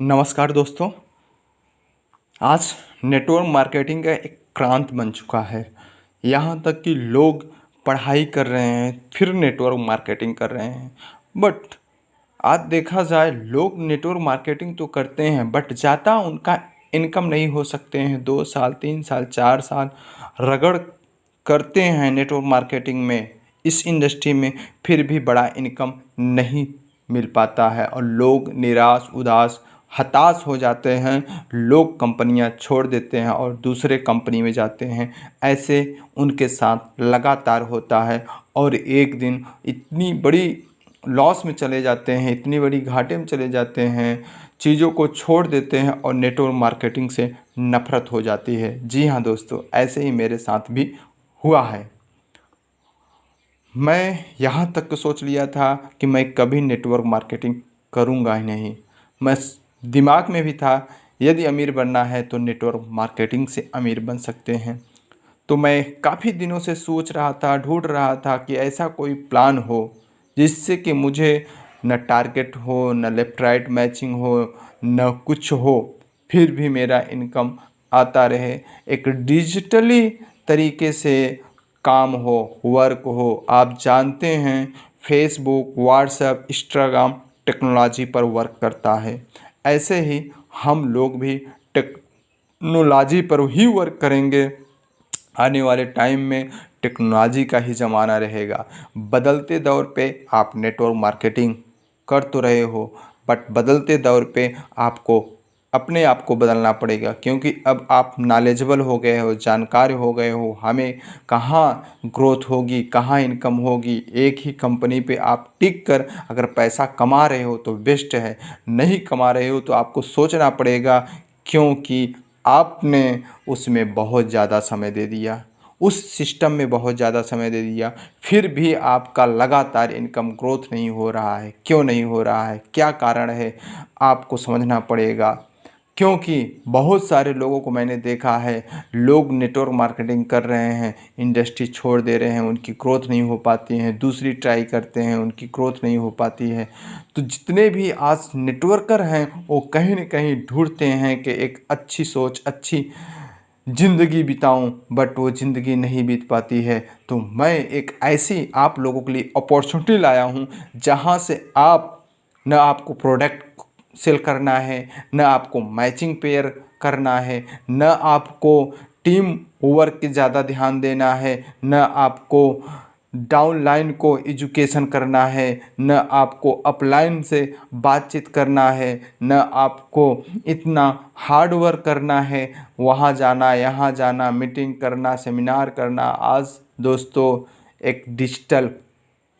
नमस्कार दोस्तों। आज नेटवर्क मार्केटिंग का एक क्रांत बन चुका है। यहाँ तक कि लोग पढ़ाई कर रहे हैं फिर नेटवर्क मार्केटिंग कर रहे हैं। बट आज देखा जाए लोग नेटवर्क मार्केटिंग तो करते हैं बट ज़्यादा उनका इनकम नहीं हो सकते हैं। 2 साल 3 साल 4 साल रगड़ करते हैं नेटवर्क मार्केटिंग में, इस इंडस्ट्री में, फिर भी बड़ा इनकम नहीं मिल पाता है और लोग निराश उदास हताश हो जाते हैं। लोग कंपनियां छोड़ देते हैं और दूसरे कंपनी में जाते हैं। ऐसे उनके साथ लगातार होता है और एक दिन इतनी बड़ी लॉस में चले जाते हैं, इतनी बड़ी घाटे में चले जाते हैं, चीज़ों को छोड़ देते हैं और नेटवर्क मार्केटिंग से नफ़रत हो जाती है। जी हाँ दोस्तों, ऐसे ही मेरे साथ भी हुआ है। मैं यहाँ तक सोच लिया था कि मैं कभी नेटवर्क मार्केटिंग करूँगा ही नहीं। मैं दिमाग में भी था यदि अमीर बनना है तो नेटवर्क मार्केटिंग से अमीर बन सकते हैं। तो मैं काफ़ी दिनों से सोच रहा था, ढूंढ रहा था कि ऐसा कोई प्लान हो जिससे कि मुझे न टारगेट हो, न लेफ्ट राइट मैचिंग हो, न कुछ हो, फिर भी मेरा इनकम आता रहे। एक डिजिटली तरीके से काम हो, वर्क हो। आप जानते हैं फेसबुक, व्हाट्सएप, इंस्टाग्राम टेक्नोलॉजी पर वर्क करता है। ऐसे ही हम लोग भी टेक्नोलॉजी पर ही वर्क करेंगे। आने वाले टाइम में टेक्नोलॉजी का ही ज़माना रहेगा। बदलते दौर पे आप नेटवर्क मार्केटिंग कर तो रहे हो बट बदलते दौर पे आपको अपने आप को बदलना पड़ेगा, क्योंकि अब आप नॉलेजेबल हो गए हो, जानकार हो गए हो। हमें कहाँ ग्रोथ होगी, कहाँ इनकम होगी। एक ही कंपनी पे आप टिक कर अगर पैसा कमा रहे हो तो बेस्ट है, नहीं कमा रहे हो तो आपको सोचना पड़ेगा, क्योंकि आपने उसमें बहुत ज़्यादा समय दे दिया, उस सिस्टम में बहुत ज़्यादा समय दे दिया, फिर भी आपका लगातार इनकम ग्रोथ नहीं हो रहा है। क्यों नहीं हो रहा है, क्या कारण है, आपको समझना पड़ेगा। क्योंकि बहुत सारे लोगों को मैंने देखा है, लोग नेटवर्क मार्केटिंग कर रहे हैं, इंडस्ट्री छोड़ दे रहे हैं, उनकी ग्रोथ नहीं हो पाती है, दूसरी ट्राई करते हैं, उनकी ग्रोथ नहीं हो पाती है। तो जितने भी आज नेटवर्कर हैं वो कहीं न कहीं ढूंढते हैं कि एक अच्छी सोच, अच्छी ज़िंदगी बिताऊं, बट वो ज़िंदगी नहीं बीत पाती है। तो मैं एक ऐसी आप लोगों के लिए अपॉर्चुनिटी लाया हूं जहां से आप न आपको प्रोडक्ट सेल करना है, न आपको मैचिंग पेयर करना है, न आपको टीम वर्क की ज़्यादा ध्यान देना है, न आपको डाउनलाइन को एजुकेशन करना है, न आपको अपलाइन से बातचीत करना है, न आपको इतना हार्ड वर्क करना है, वहाँ जाना यहाँ जाना, मीटिंग करना, सेमिनार करना। आज दोस्तों एक डिजिटल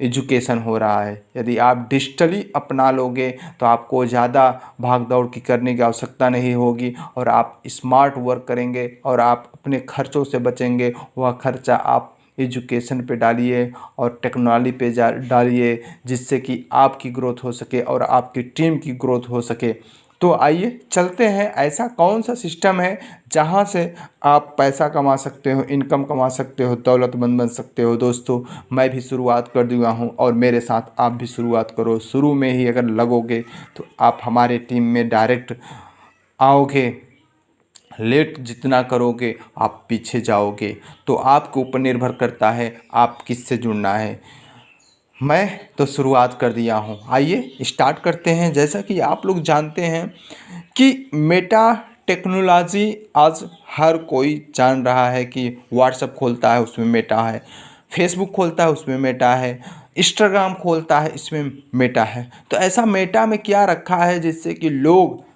एजुकेशन हो रहा है। यदि आप डिजिटली अपना लोगे तो आपको ज़्यादा भाग दौड़ की करने की आवश्यकता नहीं होगी और आप स्मार्ट वर्क करेंगे और आप अपने खर्चों से बचेंगे। वह खर्चा आप एजुकेशन पे डालिए और टेक्नोलॉजी पे डालिए, जिससे कि आपकी ग्रोथ हो सके और आपकी टीम की ग्रोथ हो सके। तो आइए चलते हैं, ऐसा कौन सा सिस्टम है जहां से आप पैसा कमा सकते हो, इनकम कमा सकते हो, दौलतमंद बन सकते हो। दोस्तों मैं भी शुरुआत कर दिया हूं और मेरे साथ आप भी शुरुआत करो। शुरू में ही अगर लगोगे तो आप हमारे टीम में डायरेक्ट आओगे, लेट जितना करोगे आप पीछे जाओगे। तो आपके ऊपर निर्भर करता है आप किससे जुड़ना है। मैं तो शुरुआत कर दिया हूँ, आइए स्टार्ट करते हैं। जैसा कि आप लोग जानते हैं कि मेटा टेक्नोलॉजी आज हर कोई जान रहा है कि व्हाट्सएप खोलता है उसमें मेटा है, फेसबुक खोलता है उसमें मेटा है, इंस्टाग्राम खोलता है इसमें मेटा है। तो ऐसा मेटा में क्या रखा है जिससे कि लोग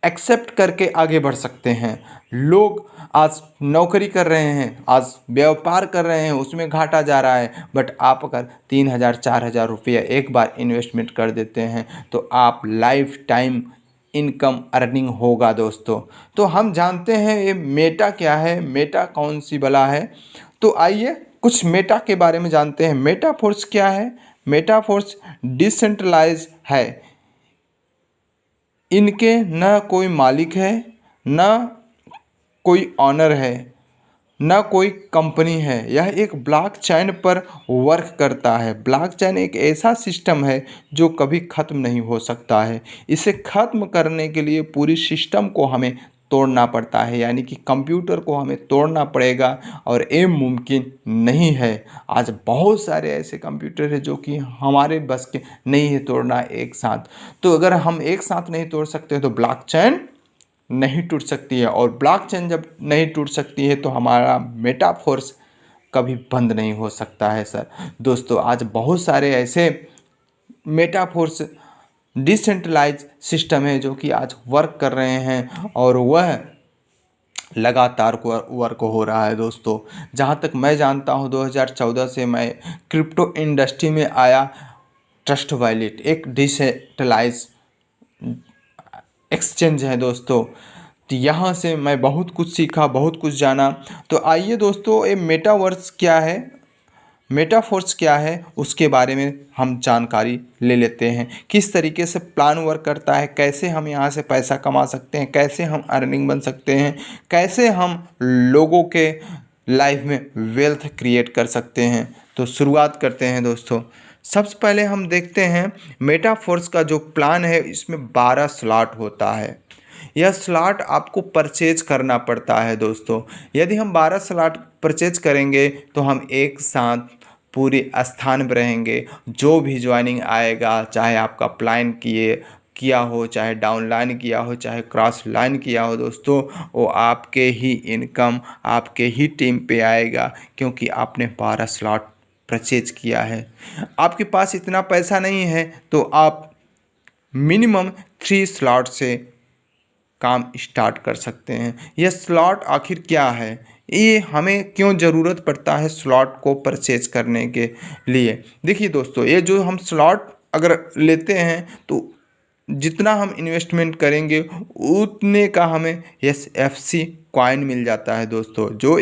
एक्सेप्ट करके आगे बढ़ सकते हैं। लोग आज नौकरी कर रहे हैं, आज व्यापार कर रहे हैं, उसमें घाटा जा रहा है, बट आप अगर 3,000 4,000 रुपया एक बार इन्वेस्टमेंट कर देते हैं तो आप लाइफ टाइम इनकम अर्निंग होगा दोस्तों। तो हम जानते हैं ये मेटा क्या है, मेटा कौन सी बला है। तो आइए कुछ मेटा के बारे में जानते हैं। मेटाफोर्स क्या है? मेटाफोर्स डिसेंट्रलाइज है, इनके न कोई मालिक है, न कोई ऑनर है, ना कोई कंपनी है, यह एक ब्लॉकचेन पर वर्क करता है। ब्लॉकचेन एक ऐसा सिस्टम है जो कभी ख़त्म नहीं हो सकता है। इसे ख़त्म करने के लिए पूरी सिस्टम को हमें तोड़ना पड़ता है, यानी कि कंप्यूटर को हमें तोड़ना पड़ेगा और ये मुमकिन नहीं है। आज बहुत सारे ऐसे कंप्यूटर हैं जो कि हमारे बस के नहीं है तोड़ना एक साथ। तो अगर हम एक साथ नहीं तोड़ सकते तो ब्लॉकचेन नहीं टूट सकती है, और ब्लॉकचेन जब नहीं टूट सकती है तो हमारा मेटाफोर्स कभी बंद नहीं हो सकता है सर। दोस्तों, आज बहुत सारे ऐसे मेटाफोर्स डिसेंट्रलाइज सिस्टम है जो कि आज वर्क कर रहे हैं और वह लगातार वर्क हो रहा है दोस्तों। जहाँ तक मैं जानता हूँ 2014 से मैं क्रिप्टो इंडस्ट्री में आया। ट्रस्ट वॉलेट एक डिसेंट्रलाइज एक्सचेंज है दोस्तों। तो यहाँ से मैं बहुत कुछ सीखा, बहुत कुछ जाना। तो आइए दोस्तों, ये मेटावर्स क्या है, मेटाफोर्स क्या है, उसके बारे में हम जानकारी ले लेते हैं। किस तरीके से प्लान वर्क करता है, कैसे हम यहाँ से पैसा कमा सकते हैं, कैसे हम अर्निंग बन सकते हैं, कैसे हम लोगों के लाइफ में वेल्थ क्रिएट कर सकते हैं। तो शुरुआत करते हैं दोस्तों। सबसे पहले हम देखते हैं मेटाफोर्स का जो प्लान है, इसमें 12 स्लॉट होता है। यह स्लॉट आपको परचेज करना पड़ता है दोस्तों। यदि हम 12 स्लॉट परचेज करेंगे तो हम एक साथ पूरे स्थान पर रहेंगे। जो भी ज्वाइनिंग आएगा, चाहे आपका प्लान किया हो, चाहे डाउन लाइन किया हो, चाहे क्रॉस लाइन किया हो दोस्तों, वो आपके ही इनकम, आपके ही टीम पे आएगा, क्योंकि आपने 12 स्लॉट परचेज किया है। आपके पास इतना पैसा नहीं है तो आप मिनिमम 3 स्लॉट से काम स्टार्ट कर सकते हैं। यह स्लॉट आखिर क्या है, ये हमें क्यों ज़रूरत पड़ता है स्लॉट को परचेज करने के लिए। देखिए दोस्तों, ये जो हम स्लॉट अगर लेते हैं तो जितना हम इन्वेस्टमेंट करेंगे उतने का हमें SFC कॉइन मिल जाता है दोस्तों। जो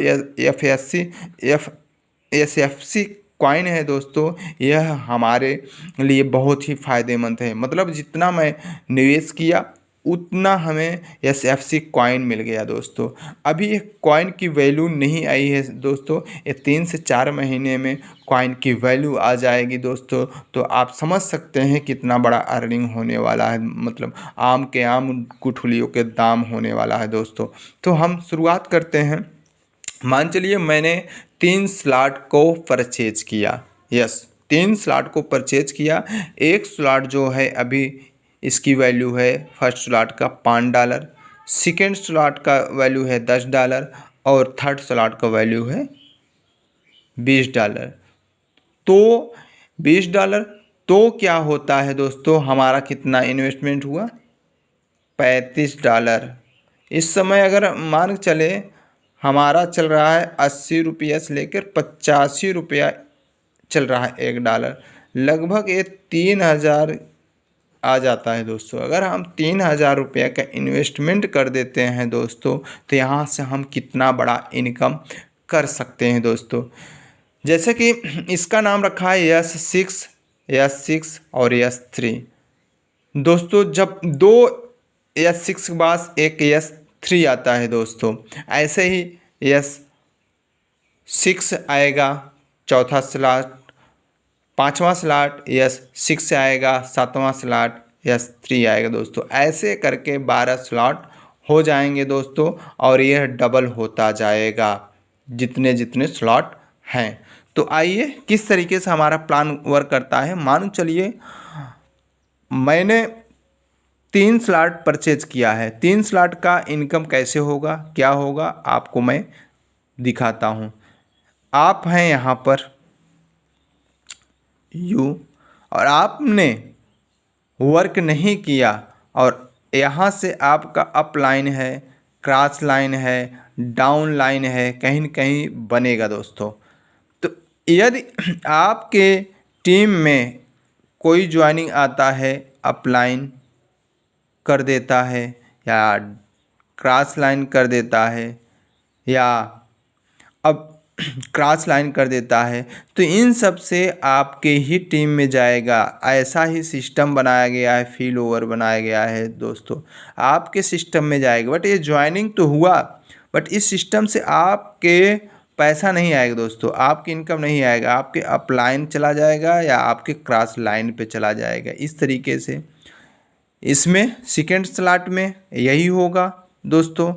SFC कॉइन है दोस्तों, यह हमारे लिए बहुत ही फ़ायदेमंद है। मतलब जितना मैं निवेश किया उतना हमें SFC कॉइन मिल गया दोस्तों। अभी एक कॉइन की वैल्यू नहीं आई है दोस्तों, ये 3 से 4 महीने में कॉइन की वैल्यू आ जाएगी दोस्तों। तो आप समझ सकते हैं कितना बड़ा अर्निंग होने वाला है, मतलब आम के आम गुठलियों के दाम होने वाला है दोस्तों। तो हम शुरुआत करते हैं। मान चलिए मैंने 3 स्लॉट को परचेज किया। यस, 3 स्लॉट को परचेज किया। एक स्लॉट जो है अभी इसकी वैल्यू है, फर्स्ट स्लॉट का $5, सेकेंड स्लॉट का वैल्यू है $10 और थर्ड स्लॉट का वैल्यू है $20। तो $20 तो क्या होता है दोस्तों, हमारा कितना इन्वेस्टमेंट हुआ, $35। इस समय अगर मान चले हमारा चल रहा है 80 रुपया से लेकर 85 रुपया चल रहा है $1, लगभग ये 3000 आ जाता है दोस्तों। अगर हम 3000 रुपये का इन्वेस्टमेंट कर देते हैं दोस्तों, तो यहाँ से हम कितना बड़ा इनकम कर सकते हैं दोस्तों। जैसे कि इसका नाम रखा है S6 और S3 दोस्तों। जब 2 S6 के बाद एक S3 आता है दोस्तों, ऐसे ही S6 आएगा, चौथा स्लॉट, 5वां स्लॉट S6 से आएगा, 7वां स्लॉट S3 आएगा दोस्तों। ऐसे करके 12 स्लॉट हो जाएंगे दोस्तों, और यह डबल होता जाएगा जितने जितने स्लॉट हैं। तो आइए किस तरीके से हमारा प्लान वर्क करता है। मान चलिए मैंने 3 स्लॉट परचेज किया है। 3 स्लॉट का इनकम कैसे होगा, क्या होगा, आपको मैं दिखाता हूँ। आप हैं यहाँ पर और आपने वर्क नहीं किया, और यहाँ से आपका अप लाइन है, क्रॉस लाइन है, डाउन लाइन है, कहीं न कहीं बनेगा दोस्तों। तो यदि आपके टीम में कोई ज्वाइनिंग आता है, अप लाइन कर देता है या क्रॉस लाइन कर देता है या अब क्रॉस लाइन कर देता है, तो इन सब से आपके ही टीम में जाएगा। ऐसा ही सिस्टम बनाया गया है, फील ओवर बनाया गया है दोस्तों, आपके सिस्टम में जाएगा। बट ये ज्वाइनिंग तो हुआ, बट इस सिस्टम से आपके पैसा नहीं आएगा दोस्तों, आपकी इनकम नहीं आएगा, आपके अपलाइन चला जाएगा या आपके क्रॉस लाइन पे चला जाएगा। इस तरीके से इसमें सेकेंड स्लॉट में यही होगा दोस्तों,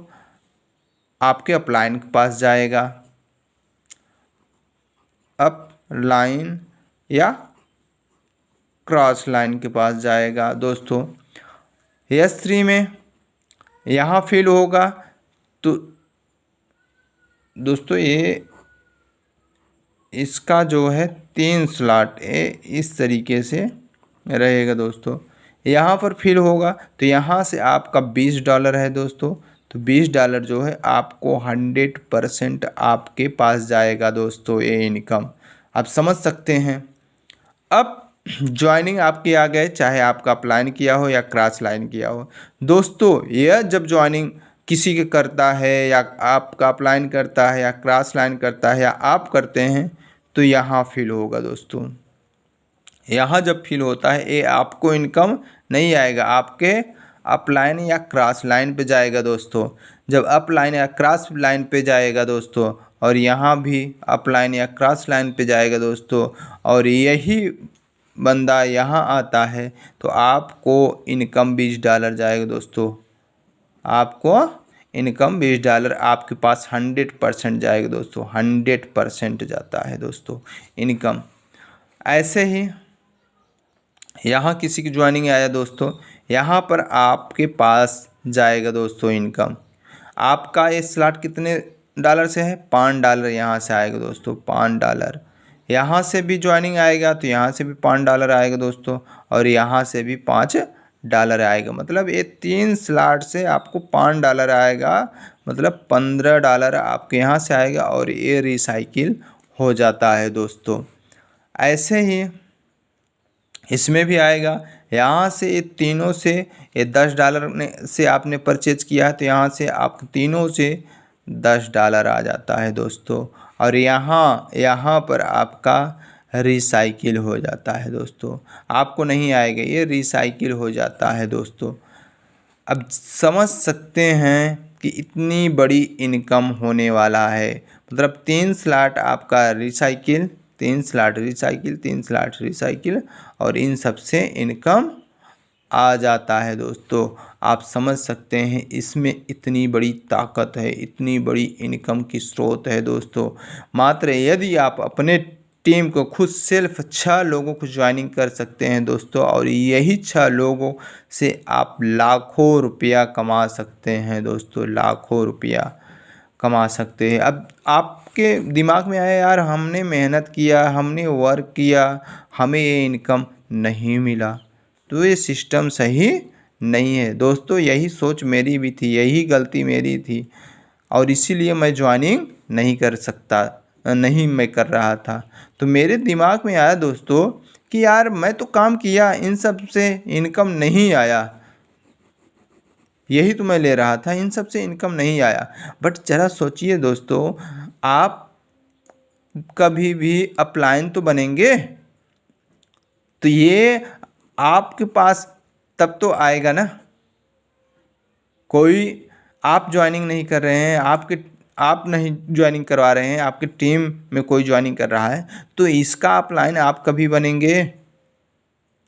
आपके अपलाइन के पास जाएगा, अप लाइन या क्रॉस लाइन के पास जाएगा दोस्तों। S3 में यहाँ फिल होगा तो दोस्तों ये इसका जो है 3 स्लॉट इस तरीके से रहेगा दोस्तों। यहाँ पर फिल होगा तो यहाँ से आपका $20 है दोस्तों, तो $20 जो है आपको 100% आपके पास जाएगा दोस्तों, ये इनकम आप समझ सकते हैं। अब ज्वाइनिंग आपके आ गए, चाहे आपका अपलाइन किया हो या क्रॉस लाइन किया हो दोस्तों। यह जब ज्वाइनिंग किसी के करता है या आपका अपलाइन करता है या क्रॉस लाइन करता है या आप करते हैं तो यहाँ फिल होगा दोस्तों। यहाँ जब फिल होता है ये आपको इनकम नहीं आएगा, आपके अपलाइन या क्रॉस लाइन पे जाएगा दोस्तों। जब अपलाइन या क्रॉस लाइन पे जाएगा दोस्तों और यहाँ भी अपलाइन या क्रॉस लाइन पे जाएगा दोस्तों और यही बंदा यहाँ आता है तो आपको इनकम $20 जाएगा दोस्तों, आपको इनकम $20 आपके पास 100% जाएगा दोस्तों, 100% जाता है दोस्तों इनकम। ऐसे ही यहाँ किसी की ज्वाइनिंग आया दोस्तों, यहाँ पर आपके पास जाएगा दोस्तों इनकम। आपका ये स्लॉट कितने डॉलर से है? $5 यहाँ से आएगा दोस्तों, $5। यहाँ से भी ज्वाइनिंग आएगा तो यहाँ से भी $5 आएगा दोस्तों और यहाँ से भी $5 आएगा। मतलब ये 3 स्लॉट से आपको $5 आएगा, मतलब $15 आपके यहाँ से आएगा और ये रिसाइकिल हो जाता है दोस्तों। ऐसे ही इसमें भी आएगा, यहाँ से ये तीनों से ये $10 से आपने परचेज किया है तो यहाँ से आप तीनों से $10 आ जाता है दोस्तों और यहाँ पर आपका रिसाइकिल हो जाता है दोस्तों। आपको नहीं आएगा, ये रिसाइकिल हो जाता है दोस्तों। अब समझ सकते हैं कि इतनी बड़ी इनकम होने वाला है, मतलब 3 स्लॉट आपका recycle, 3 slot recycle, 3 slot recycle और इन सब से इनकम आ जाता है दोस्तों। आप समझ सकते हैं इसमें इतनी बड़ी ताकत है, इतनी बड़ी इनकम की स्रोत है दोस्तों। मात्र यदि आप अपने टीम को खुद सिर्फ 6 लोगों को ज्वाइनिंग कर सकते हैं दोस्तों और यही 6 लोगों से आप लाखों रुपया कमा सकते हैं दोस्तों, लाखों रुपया कमा सकते हैं। अब आपके दिमाग में आया यार हमने मेहनत किया, हमने वर्क किया, हमें ये इनकम नहीं मिला, तो ये सिस्टम सही नहीं है दोस्तों। यही सोच मेरी भी थी, यही गलती मेरी थी और इसीलिए मैं ज्वाइनिंग नहीं कर रहा था। तो मेरे दिमाग में आया दोस्तों कि यार मैं तो काम किया, इन सब से इनकम नहीं आया, यही तो मैं ले रहा था, इन सब से इनकम नहीं आया। बट ज़रा सोचिए दोस्तों, आप कभी भी अपलाइन तो बनेंगे तो ये आपके पास तब तो आएगा ना। कोई आप ज्वाइनिंग नहीं कर रहे हैं, आप नहीं ज्वाइनिंग करवा रहे हैं, आपकी टीम में कोई ज्वाइनिंग कर रहा है तो इसका अपलाइन आप कभी बनेंगे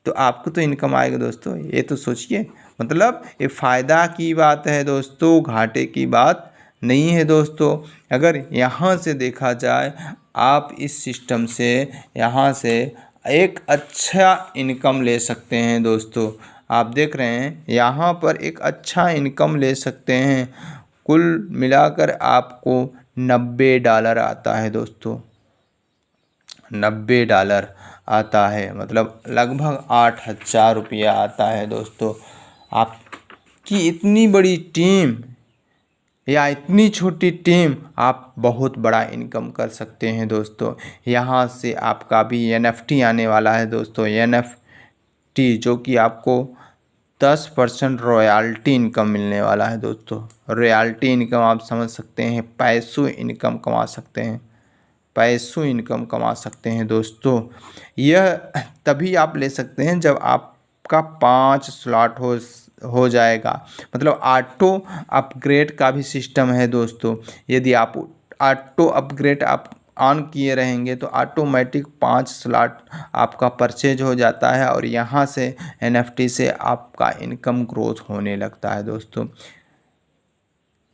तो आपको तो इनकम आएगा दोस्तों। ये तो सोचिए, मतलब ये फ़ायदा की बात है दोस्तों, घाटे की बात नहीं है दोस्तों। अगर यहाँ से देखा जाए, आप इस सिस्टम से यहाँ से एक अच्छा इनकम ले सकते हैं दोस्तों। आप देख रहे हैं यहाँ पर एक अच्छा इनकम ले सकते हैं। कुल मिलाकर आपको $90 आता है दोस्तों, $90 आता है, मतलब लगभग 8,000 रुपया आता है दोस्तों। आपकी इतनी बड़ी टीम या इतनी छोटी टीम, आप बहुत बड़ा इनकम कर सकते हैं दोस्तों। यहाँ से आपका भी NFT आने वाला है दोस्तों, NFT जो कि आपको 10% रॉयल्टी इनकम मिलने वाला है दोस्तों। रॉयल्टी इनकम आप समझ सकते हैं, पैसों इनकम कमा सकते हैं, पैसों इनकम कमा सकते हैं दोस्तों। यह तभी आप ले सकते हैं जब आपका 5 स्लॉट हो, हो जाएगा। मतलब ऑटो अपग्रेड का भी सिस्टम है दोस्तों। यदि आप ऑटो अपग्रेड आप ऑन किए रहेंगे तो ऑटोमेटिक 5 स्लॉट आपका परचेज हो जाता है और यहाँ से NFT से आपका इनकम ग्रोथ होने लगता है दोस्तों।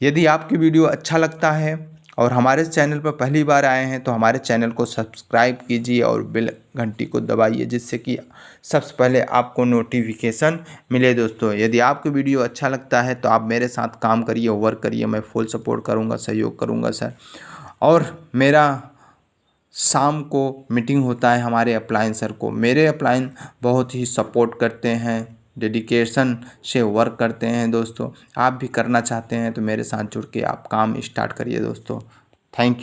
यदि आपकी वीडियो अच्छा लगता है और हमारे चैनल पर पहली बार आए हैं तो हमारे चैनल को सब्सक्राइब कीजिए और बेल घंटी को दबाइए, जिससे कि सबसे पहले आपको नोटिफिकेशन मिले दोस्तों। यदि आपको वीडियो अच्छा लगता है तो आप मेरे साथ काम करिए, वर्क करिए, मैं फुल सपोर्ट करूंगा, सहयोग करूंगा सर। और मेरा शाम को मीटिंग होता है हमारे अपलाइन सर को। मेरे अपलाइन बहुत ही सपोर्ट करते हैं, डेडिकेशन से वर्क करते हैं दोस्तों। आप भी करना चाहते हैं तो मेरे साथ जुड़ के आप काम स्टार्ट करिए दोस्तों। Thank you.